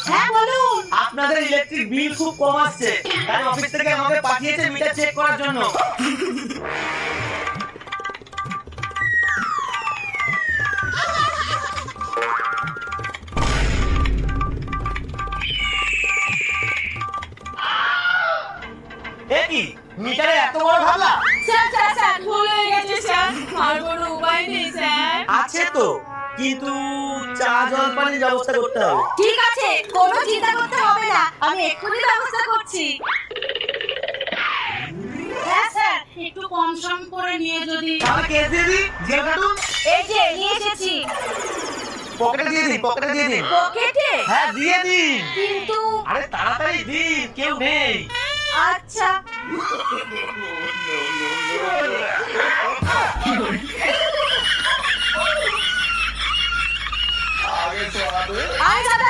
হ্যাঁ বলুন। আপনাদের ইলেকট্রিক বিল খুব কম আসছে, তাই অফিস থেকে আমাকে পাঠিয়েছে মিটার চেক করার জন্য। এ কি, মিটারে এত বড় ভাবলা? স্যার স্যার স্যার ভুল হয়ে গেছে স্যার, আর কোনো উপায় নেই স্যার। আছে তো, কিন্তু চা জল পানির ব্যবস্থা করতে হবে। ঠিক আছে, কোনো চিন্তা করতে হবে না, আমি এক্ষুনি ব্যবস্থা করছি। হ্যাঁ স্যার, একটু কম সম করে নিয়ে যদি। তাহলে কেস দিয়ে দিই, জেল কাটুন। এই যে নিয়ে এসেছি। পকেটে দিয়ে দিন, পকেটে দিয়ে দিন। পকেটে? হ্যাঁ দিয়ে দিন। কিন্তু আরে তাড়াতাড়ি দিন, কেউ নেই। আচ্ছা। আরে দাদা